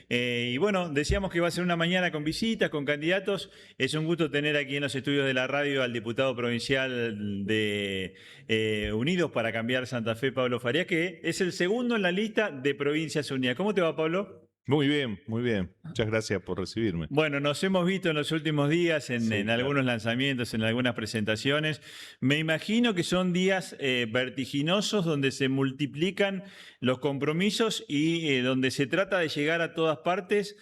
Y bueno, decíamos que va a ser una mañana con visitas, con candidatos. Es un gusto tener aquí en los estudios de la radio al diputado provincial de Unidos para Cambiar Santa Fe, Pablo Farías, que es el segundo en la lista de Provincias Unidas. ¿Cómo te va, Pablo? Muy bien, muy bien. Muchas gracias por recibirme. Bueno, nos hemos visto en los últimos días en Sí, claro. algunos lanzamientos, en algunas presentaciones. Me imagino que son días vertiginosos donde se multiplican los compromisos y donde se trata de llegar a todas partes,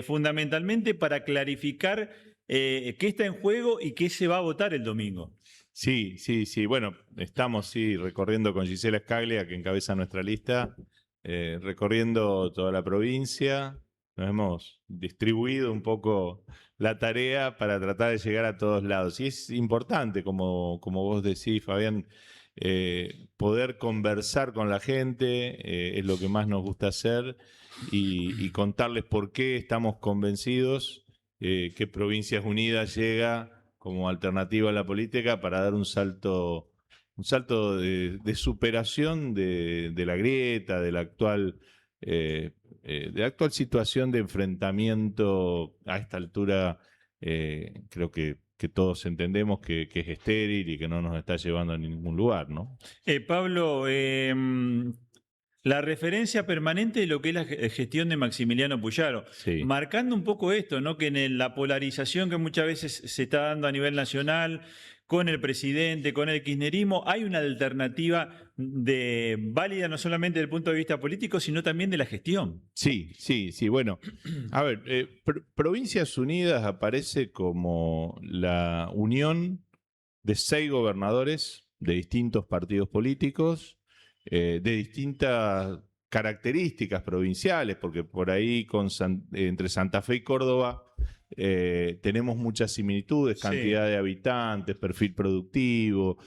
fundamentalmente para clarificar qué está en juego y qué se va a votar el domingo. Sí, sí, sí. Bueno, estamos recorriendo con Gisela Scaglia, que encabeza nuestra lista, recorriendo toda la provincia. Nos hemos distribuido un poco la tarea para tratar de llegar a todos lados. Y es importante, como vos decís, Fabián, poder conversar con la gente, es lo que más nos gusta hacer, y contarles por qué estamos convencidos que Provincias Unidas llega como alternativa a la política para dar un salto de superación de la grieta, de la actual situación de enfrentamiento a esta altura. Creo que todos entendemos que es estéril y que no nos está llevando a ningún lugar, ¿no? Pablo, la referencia permanente de lo que es la gestión de Maximiliano Puyaro, Sí. marcando un poco esto, ¿no? Que en la polarización que muchas veces se está dando a nivel nacional, con el presidente, con el kirchnerismo, hay una alternativa válida no solamente desde el punto de vista político, sino también de la gestión. Sí, sí, sí. Bueno, a ver, Provincias Unidas aparece como la unión de 6 gobernadores de distintos partidos políticos, de distintas características provinciales, porque por ahí entre Santa Fe y Córdoba tenemos muchas similitudes, cantidad de habitantes, perfil productivo,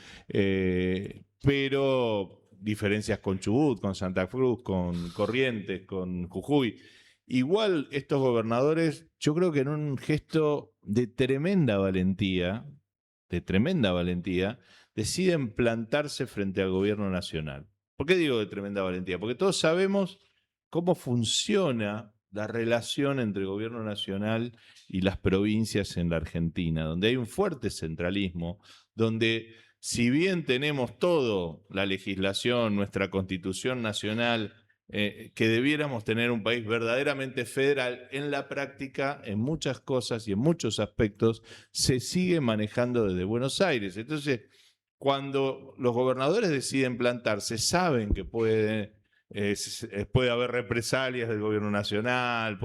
pero diferencias con Chubut, con Santa Cruz, con Corrientes, con Jujuy. Igual estos gobernadores, yo creo que en un gesto de tremenda valentía, deciden plantarse frente al gobierno nacional. ¿Por qué digo de tremenda valentía? Porque todos sabemos cómo funciona la relación entre el gobierno nacional y las provincias en la Argentina, donde hay un fuerte centralismo, donde si bien tenemos todo, la legislación, nuestra constitución nacional, que debiéramos tener un país verdaderamente federal, en la práctica, en muchas cosas y en muchos aspectos, se sigue manejando desde Buenos Aires. Entonces, cuando los gobernadores deciden plantarse, saben que puede haber represalias del gobierno nacional,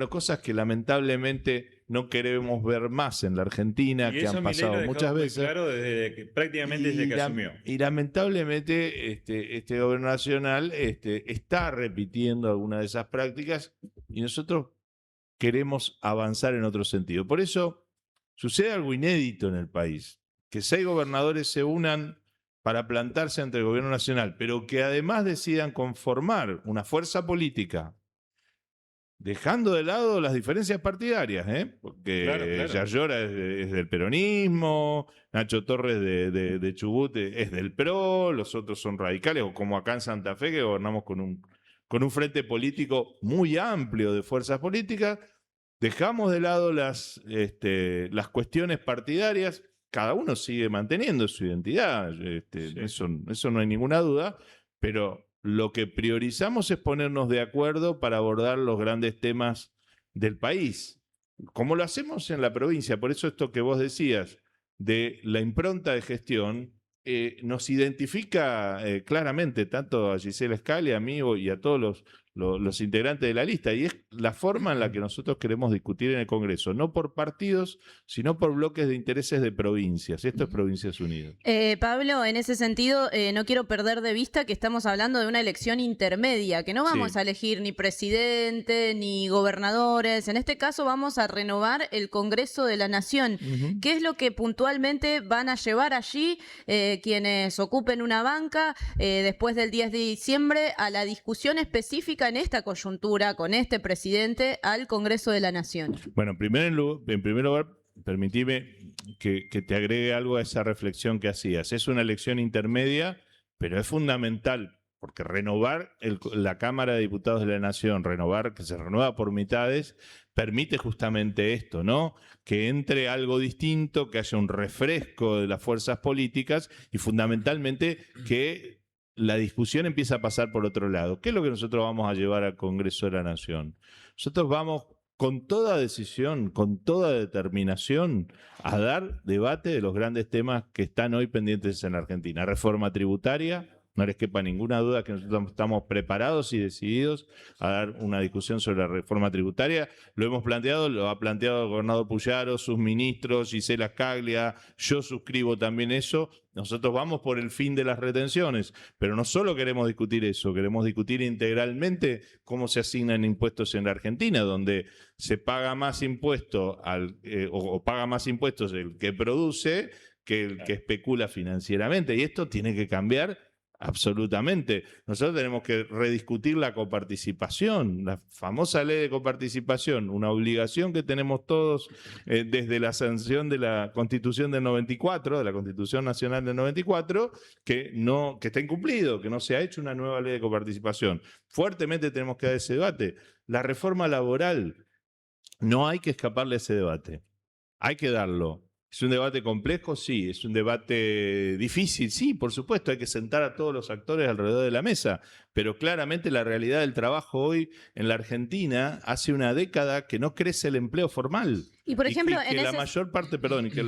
cosas que lamentablemente no queremos ver más en la Argentina, que han pasado muchas veces. Claro, prácticamente desde que asumió. Y lamentablemente este gobierno nacional está repitiendo algunas de esas prácticas y nosotros queremos avanzar en otro sentido. Por eso sucede algo inédito en el país, que 6 gobernadores se unan para plantarse ante el gobierno nacional, pero que además decidan conformar una fuerza política, dejando de lado las diferencias partidarias, porque Claro. Yarlora es del peronismo, Nacho Torres de Chubut es del PRO, los otros son radicales, o como acá en Santa Fe, que gobernamos con un frente político muy amplio de fuerzas políticas. Dejamos de lado las cuestiones partidarias, cada uno sigue manteniendo su identidad, eso no hay ninguna duda, pero lo que priorizamos es ponernos de acuerdo para abordar los grandes temas del país, como lo hacemos en la provincia. Por eso esto que vos decías de la impronta de gestión nos identifica claramente tanto a Gisela Scaglia, a mí y a todos los integrantes de la lista, y es la forma en la que nosotros queremos discutir en el Congreso, no por partidos, sino por bloques de intereses de provincias. Esto es Provincias Unidas. Pablo, en ese sentido, no quiero perder de vista que estamos hablando de una elección intermedia, que no vamos a elegir ni presidente ni gobernadores. En este caso vamos a renovar el Congreso de la Nación. ¿Qué es lo que puntualmente van a llevar allí quienes ocupen una banca después del 10 de diciembre a la discusión específica en esta coyuntura con este presidente al Congreso de la Nación? Bueno, en primer lugar, permitime que te agregue algo a esa reflexión que hacías. Es una elección intermedia, pero es fundamental porque renovar la Cámara de Diputados de la Nación, renovar, que se renueva por mitades, permite justamente esto, ¿no? Que entre algo distinto, que haya un refresco de las fuerzas políticas y fundamentalmente que la discusión empiece a pasar por otro lado. ¿Qué es lo que nosotros vamos a llevar al Congreso de la Nación? Nosotros vamos con toda decisión, con toda determinación, a dar debate de los grandes temas que están hoy pendientes en la Argentina. Reforma tributaria. No les quepa ninguna duda que nosotros estamos preparados y decididos a dar una discusión sobre la reforma tributaria. Lo hemos planteado, lo ha planteado el gobernador Puyaro, sus ministros, Gisela Scaglia, yo suscribo también eso. Nosotros vamos por el fin de las retenciones, pero no solo queremos discutir eso, queremos discutir integralmente cómo se asignan impuestos en la Argentina, donde se paga más impuesto o paga más impuestos el que produce que el que especula financieramente. Y esto tiene que cambiar. Absolutamente. Nosotros tenemos que rediscutir la coparticipación, la famosa ley de coparticipación, una obligación que tenemos todos desde la sanción de la Constitución del 94, de la Constitución Nacional del 94, que está incumplido, que no se ha hecho una nueva ley de coparticipación. Fuertemente tenemos que dar ese debate. La reforma laboral, no hay que escaparle a ese debate. Hay que darlo. ¿Es un debate complejo? Sí. ¿Es un debate difícil? Sí, por supuesto. Hay que sentar a todos los actores alrededor de la mesa. Pero claramente la realidad del trabajo hoy en la Argentina hace una década que no crece el empleo formal. Y por ejemplo, que la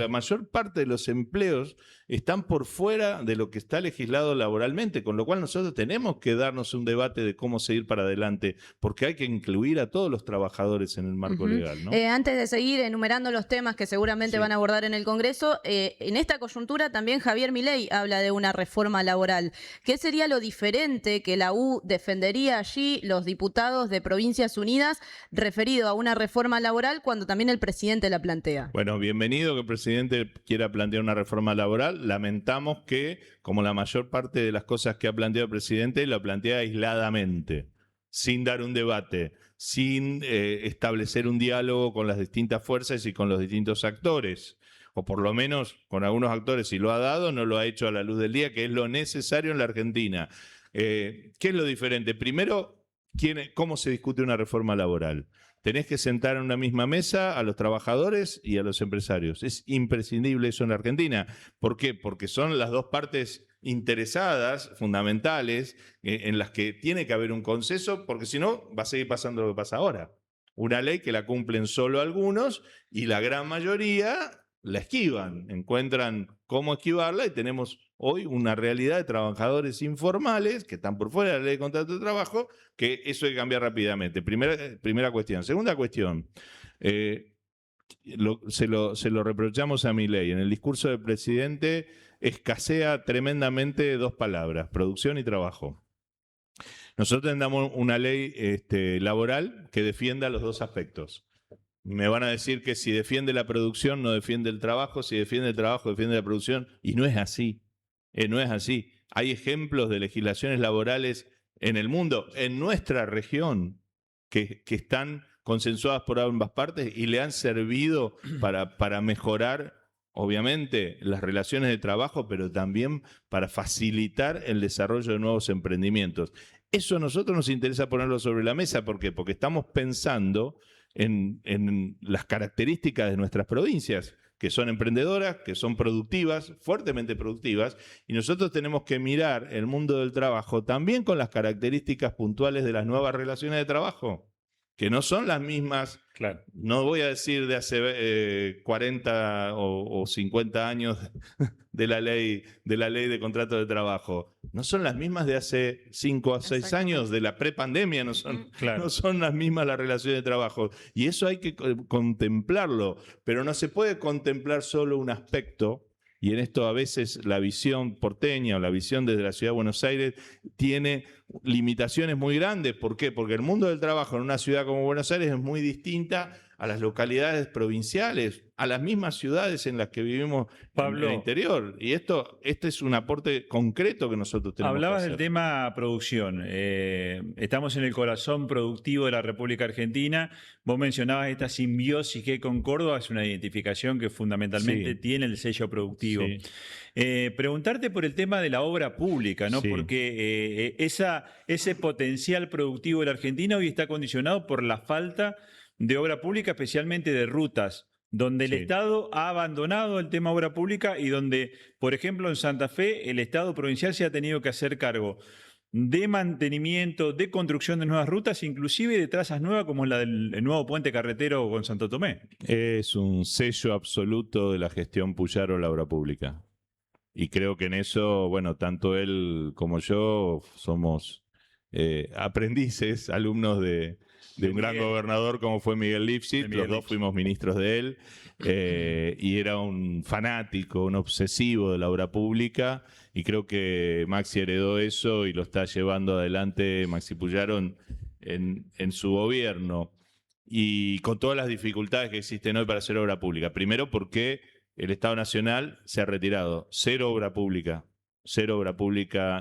mayor parte de los empleos están por fuera de lo que está legislado laboralmente, con lo cual nosotros tenemos que darnos un debate de cómo seguir para adelante, porque hay que incluir a todos los trabajadores en el marco legal, ¿no? Antes de seguir enumerando los temas que seguramente van a abordar en el Congreso, en esta coyuntura también Javier Milei habla de una reforma laboral. ¿Qué sería lo diferente que la U defendería allí, los diputados de Provincias Unidas, referido a una reforma laboral cuando también el presidente la plantea? Bueno, bienvenido que el presidente quiera plantear una reforma laboral. Lamentamos que, como la mayor parte de las cosas que ha planteado el presidente, lo plantea aisladamente, sin dar un debate, sin establecer un diálogo con las distintas fuerzas y con los distintos actores. O por lo menos con algunos actores, si lo ha dado, no lo ha hecho a la luz del día, que es lo necesario en la Argentina. ¿Qué es lo diferente? Primero, ¿cómo se discute una reforma laboral? Tenés que sentar en una misma mesa a los trabajadores y a los empresarios. Es imprescindible eso en la Argentina. ¿Por qué? Porque son las dos partes interesadas, fundamentales, en las que tiene que haber un consenso, porque si no, va a seguir pasando lo que pasa ahora. Una ley que la cumplen solo algunos y la gran mayoría la esquivan, encuentran cómo esquivarla y tenemos hoy una realidad de trabajadores informales que están por fuera de la ley de contrato de trabajo, que eso hay que cambiar rápidamente. Primera cuestión. Segunda cuestión, se lo reprochamos a Milei. En el discurso del presidente escasea tremendamente dos palabras, producción y trabajo. Nosotros tendamos una ley laboral que defienda los dos aspectos. Me van a decir que si defiende la producción no defiende el trabajo, si defiende el trabajo defiende la producción, y no es así. No es así. Hay ejemplos de legislaciones laborales en el mundo, en nuestra región, que están consensuadas por ambas partes y le han servido para mejorar, obviamente, las relaciones de trabajo, pero también para facilitar el desarrollo de nuevos emprendimientos. Eso a nosotros nos interesa ponerlo sobre la mesa. ¿Por qué? Porque estamos pensando en las características de nuestras provincias, que son emprendedoras, que son productivas, fuertemente productivas, y nosotros tenemos que mirar el mundo del trabajo también con las características puntuales de las nuevas relaciones de trabajo, que no son las mismas, claro, no voy a decir de hace 40 o 50 años de la ley de contrato de trabajo, no son las mismas de hace 5 a 6 años, de la prepandemia, no son las mismas las relaciones de trabajo. Y eso hay que contemplarlo, pero no se puede contemplar solo un aspecto. Y en esto a veces la visión porteña o la visión desde la Ciudad de Buenos Aires tiene limitaciones muy grandes. ¿Por qué? Porque el mundo del trabajo en una ciudad como Buenos Aires es muy distinta a las localidades provinciales, a las mismas ciudades en las que vivimos Pablo, en el interior. Y este es un aporte concreto que nosotros tenemos hablabas que hacer. del tema producción. Estamos en el corazón productivo de la República Argentina. Vos mencionabas esta simbiosis que hay con Córdoba, es una identificación que fundamentalmente tiene el sello productivo. Sí. Preguntarte por el tema de la obra pública, ¿no? Sí. Porque ese potencial productivo de la Argentina hoy está condicionado por la falta de obra pública, especialmente de rutas, donde el Estado ha abandonado el tema obra pública y donde, por ejemplo, en Santa Fe, el Estado provincial se ha tenido que hacer cargo de mantenimiento, de construcción de nuevas rutas, inclusive de trazas nuevas como la del nuevo puente carretero con Santo Tomé. Es un sello absoluto de la gestión Puyaro la obra pública. Y creo que en eso, bueno, tanto él como yo somos aprendices, alumnos de un gran gobernador como fue Miguel Lifshitz. Los dos fuimos ministros de él, y era un fanático, un obsesivo de la obra pública, y creo que Maxi heredó eso y lo está llevando adelante Maxi Puyaro en su gobierno, y con todas las dificultades que existen hoy para hacer obra pública. Primero porque el Estado Nacional se ha retirado, cero obra pública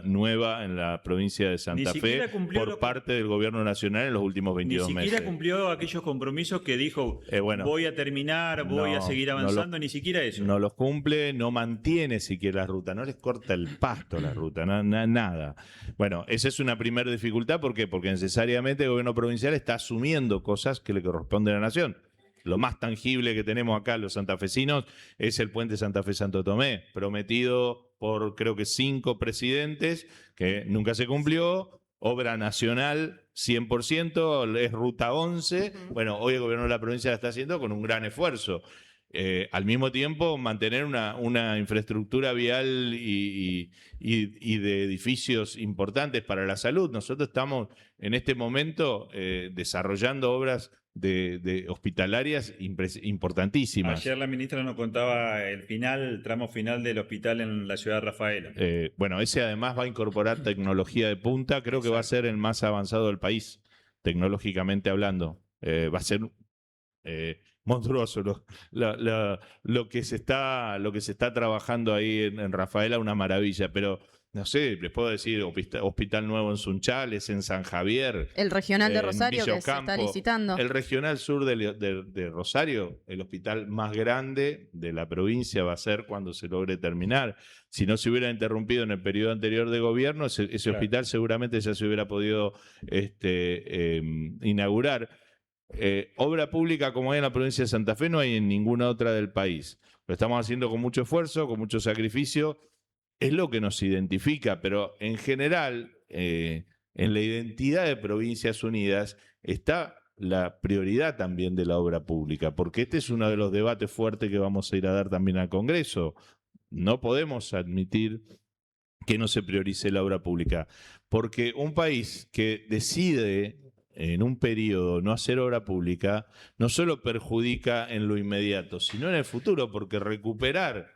nueva en la provincia de Santa Fe por parte del gobierno nacional en los últimos 22 meses. Ni siquiera cumplió aquellos compromisos que dijo, voy a terminar, voy a seguir avanzando, ni siquiera eso. No los cumple, no mantiene siquiera la ruta, no les corta el pasto la ruta, nada. Bueno, esa es una primera dificultad. ¿Por qué? Porque necesariamente el gobierno provincial está asumiendo cosas que le corresponden a la nación. Lo más tangible que tenemos acá los santafesinos es el puente Santa Fe-Santo Tomé, prometido por creo que 5 presidentes, que nunca se cumplió. Obra nacional 100%, es ruta 11. Bueno, hoy el gobierno de la provincia la está haciendo con un gran esfuerzo. Al mismo tiempo, mantener una infraestructura vial y de edificios importantes para la salud. Nosotros estamos en este momento desarrollando obras de hospitalarias importantísimas. Ayer la ministra nos contaba el tramo final del hospital en la ciudad de Rafaela. Bueno, ese además va a incorporar tecnología de punta. Creo que va a ser el más avanzado del país, tecnológicamente hablando. Va a ser monstruoso lo que se está trabajando ahí en Rafaela, una maravilla. Pero no sé, les puedo decir, hospital nuevo en Sunchales, en San Javier. El regional de Rosario que se está licitando. El regional sur de Rosario, el hospital más grande de la provincia va a ser cuando se logre terminar. Si no se hubiera interrumpido en el periodo anterior de gobierno, ese hospital seguramente ya se hubiera podido inaugurar. Obra pública como hay en la provincia de Santa Fe no hay en ninguna otra del país. Lo estamos haciendo con mucho esfuerzo, con mucho sacrificio. Es lo que nos identifica, pero en general, en la identidad de Provincias Unidas está la prioridad también de la obra pública, porque este es uno de los debates fuertes que vamos a ir a dar también al Congreso. No podemos admitir que no se priorice la obra pública, porque un país que decide en un periodo no hacer obra pública no solo perjudica en lo inmediato, sino en el futuro, porque recuperar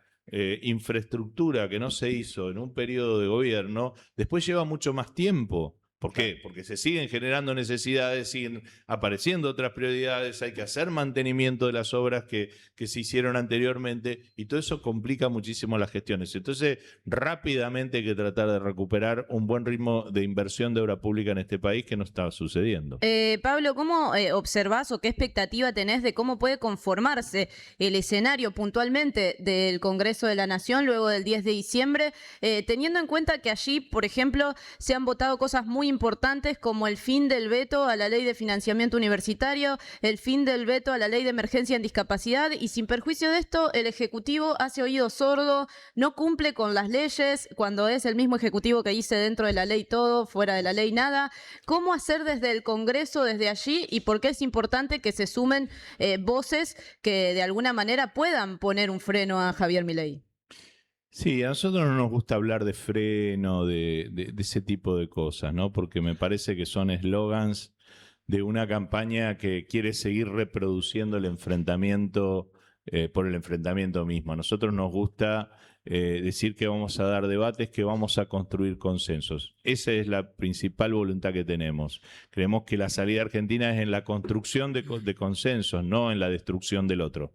infraestructura que no se hizo en un periodo de gobierno, después lleva mucho más tiempo. ¿Por qué? Porque se siguen generando necesidades, siguen apareciendo otras prioridades, hay que hacer mantenimiento de las obras que se hicieron anteriormente, y todo eso complica muchísimo las gestiones. Entonces, rápidamente hay que tratar de recuperar un buen ritmo de inversión de obra pública en este país que no estaba sucediendo. Pablo, ¿cómo observás o qué expectativa tenés de cómo puede conformarse el escenario puntualmente del Congreso de la Nación luego del 10 de diciembre, teniendo en cuenta que allí, por ejemplo, se han votado cosas muy importantes como el fin del veto a la ley de financiamiento universitario, el fin del veto a la ley de emergencia en discapacidad, y sin perjuicio de esto, el Ejecutivo hace oído sordo, no cumple con las leyes cuando es el mismo Ejecutivo que dice dentro de la ley todo, fuera de la ley nada? ¿Cómo hacer desde el Congreso, desde allí, y por qué es importante que se sumen voces que de alguna manera puedan poner un freno a Javier Milei? Sí, a nosotros no nos gusta hablar de freno, de ese tipo de cosas, ¿no? Porque me parece que son eslogans de una campaña que quiere seguir reproduciendo el enfrentamiento por el enfrentamiento mismo. A nosotros nos gusta decir que vamos a dar debates, que vamos a construir consensos. Esa es la principal voluntad que tenemos. Creemos que la salida argentina es en la construcción de consensos, no en la destrucción del otro.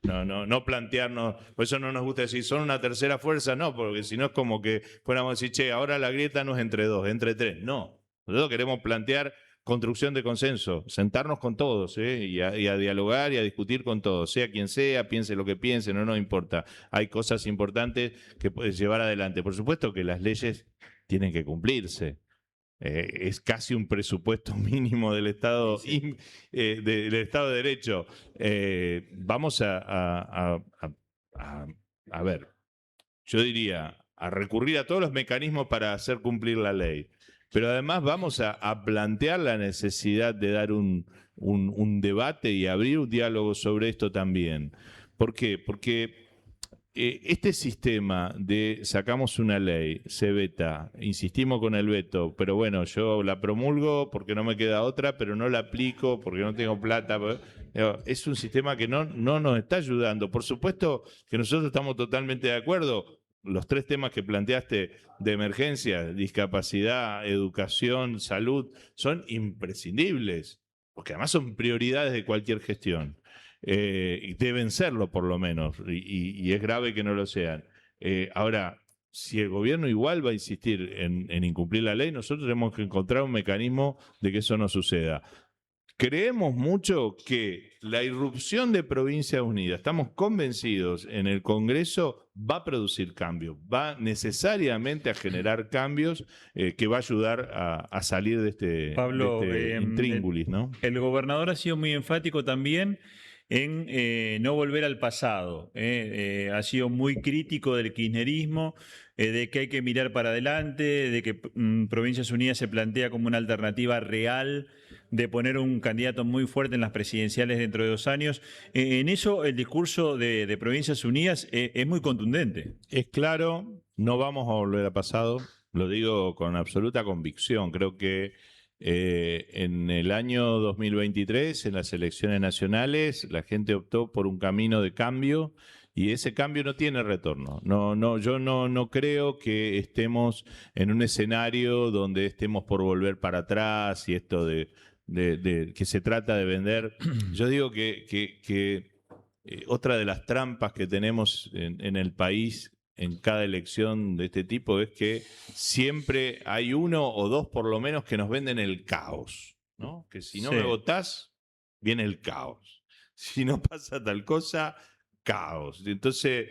No plantearnos, por eso no nos gusta decir, son una tercera fuerza, no, porque si no es como que fuéramos a decir, che, ahora la grieta no es entre dos, es entre tres. No, nosotros queremos plantear construcción de consenso, sentarnos con todos y a dialogar y a discutir con todos, sea quien sea, piense lo que piense, no nos importa. Hay cosas importantes que puedes llevar adelante. Por supuesto que las leyes tienen que cumplirse. Es casi un presupuesto mínimo del Estado, del Estado de Derecho. Vamos a ver, yo diría, a recurrir a todos los mecanismos para hacer cumplir la ley. Pero además vamos a plantear la necesidad de dar un debate y abrir un diálogo sobre esto también. ¿Por qué? Porque este sistema de sacamos una ley, se veta, insistimos con el veto, pero bueno, yo la promulgo porque no me queda otra, pero no la aplico porque no tengo plata. Es un sistema que no nos está ayudando. Por supuesto que nosotros estamos totalmente de acuerdo. Los tres temas que planteaste de emergencia, discapacidad, educación, salud, son imprescindibles, porque además son prioridades de cualquier gestión. Y deben serlo por lo menos, y es grave que no lo sean. Ahora, si el gobierno igual va a insistir en incumplir la ley, nosotros tenemos que encontrar un mecanismo de que eso no suceda. Creemos mucho que la irrupción de Provincias Unidas, estamos convencidos en el Congreso, va a producir cambios, va necesariamente a generar cambios que va a ayudar a salir de este, Pablo, intríngulis, ¿no? El gobernador ha sido muy enfático también en no volver al pasado. Ha sido muy crítico del kirchnerismo, de que hay que mirar para adelante, de que Provincias Unidas se plantea como una alternativa real de poner un candidato muy fuerte en las presidenciales dentro de 2 años. En eso el discurso de Provincias Unidas es muy contundente. Es claro, no vamos a volver al pasado, lo digo con absoluta convicción. Creo que en el año 2023, en las elecciones nacionales, la gente optó por un camino de cambio y ese cambio no tiene retorno. Yo no creo que estemos en un escenario donde estemos por volver para atrás y esto de que se trata de vender. Yo digo que otra de las trampas que tenemos en el país en cada elección de este tipo es que siempre hay uno o dos por lo menos que nos venden el caos, ¿no? Que si no me votás, viene el caos. Si no pasa tal cosa, caos. Entonces,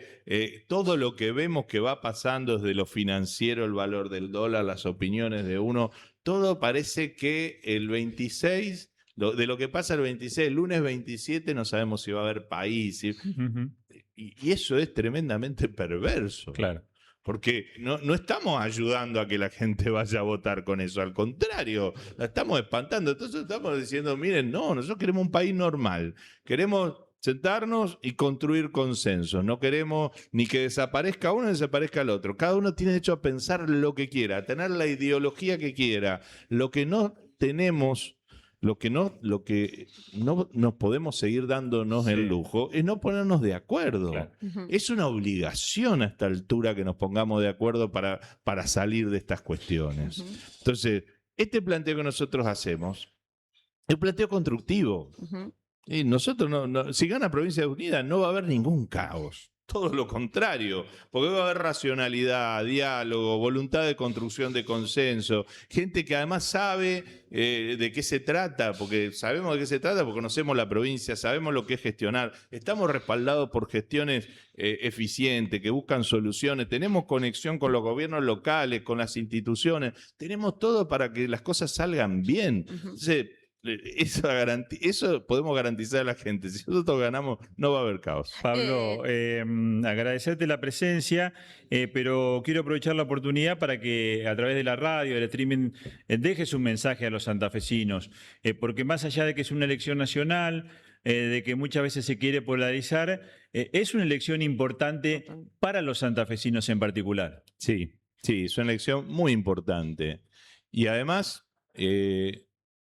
todo lo que vemos que va pasando desde lo financiero, el valor del dólar, las opiniones de uno, todo parece que el 26, de lo que pasa el 26, el lunes 27, no sabemos si va a haber país. Y eso es tremendamente perverso. Claro. Porque no estamos ayudando a que la gente vaya a votar con eso. Al contrario, la estamos espantando. Entonces estamos diciendo, miren, no, nosotros queremos un país normal. Queremos sentarnos y construir consensos. No queremos ni que desaparezca uno ni desaparezca el otro. Cada uno tiene derecho a pensar lo que quiera, a tener la ideología que quiera. Lo que no tenemos, lo que no nos podemos seguir dándonos el lujo es no ponernos de acuerdo. Claro. Es una obligación a esta altura que nos pongamos de acuerdo para salir de estas cuestiones. Entonces, este planteo que nosotros hacemos es un planteo constructivo. Y nosotros, si gana Provincias Unidas, no va a haber ningún caos. Todo lo contrario, porque va a haber racionalidad, diálogo, voluntad de construcción de consenso, gente que además sabe de qué se trata, porque sabemos de qué se trata, porque conocemos la provincia, sabemos lo que es gestionar, estamos respaldados por gestiones eficientes, que buscan soluciones, tenemos conexión con los gobiernos locales, con las instituciones, tenemos todo para que las cosas salgan bien. Entonces, eso podemos garantizar a la gente. Si nosotros ganamos, no va a haber caos. Pablo, agradecerte la presencia, pero quiero aprovechar la oportunidad para que a través de la radio, del streaming, dejes un mensaje a los santafesinos, porque más allá de que es una elección nacional, de que muchas veces se quiere polarizar, es una elección importante para los santafesinos en particular. Sí, es una elección muy importante. Y además,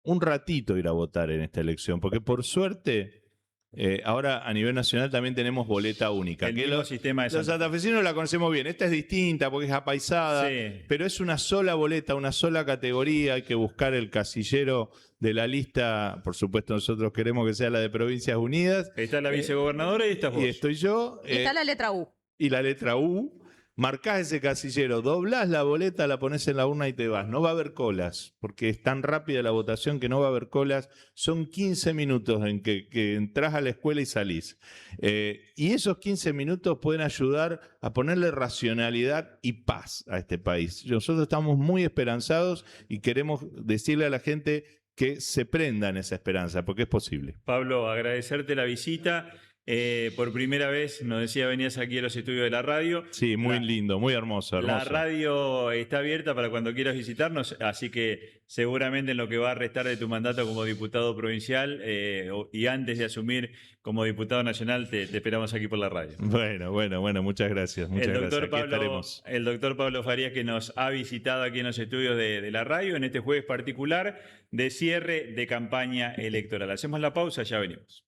un ratito ir a votar en esta elección, porque por suerte Ahora a nivel nacional también tenemos boleta única. El que mismo sistema de los santafesinos la conocemos bien. Esta es distinta porque es apaisada, Sí. pero es una sola boleta, una sola categoría. Hay que buscar el casillero de la lista. Por supuesto, nosotros queremos que sea la de Provincias Unidas. Está la vicegobernadora y estás vos. Y estoy yo. Y está la letra U. Y la letra U. Marcás ese casillero, doblás la boleta, la pones en la urna y te vas. No va a haber colas, porque es tan rápida la votación que no va a haber colas. Son 15 minutos en que entras a la escuela y salís. Y esos 15 minutos pueden ayudar a ponerle racionalidad y paz a este país. Nosotros estamos muy esperanzados y queremos decirle a la gente que se prenda en esa esperanza, porque es posible. Pablo, agradecerte la visita. Por primera vez, nos decía, venías aquí a los estudios de la radio. Sí, muy lindo, muy hermoso, hermoso. La radio está abierta para cuando quieras visitarnos, así que seguramente en lo que va a restar de tu mandato como diputado provincial y antes de asumir como diputado nacional, te esperamos aquí por la radio. Bueno, muchas gracias. Muchas gracias. Aquí estaremos. El doctor Pablo Farías, que nos ha visitado aquí en los estudios de la radio en este jueves particular de cierre de campaña electoral. Hacemos la pausa, ya venimos.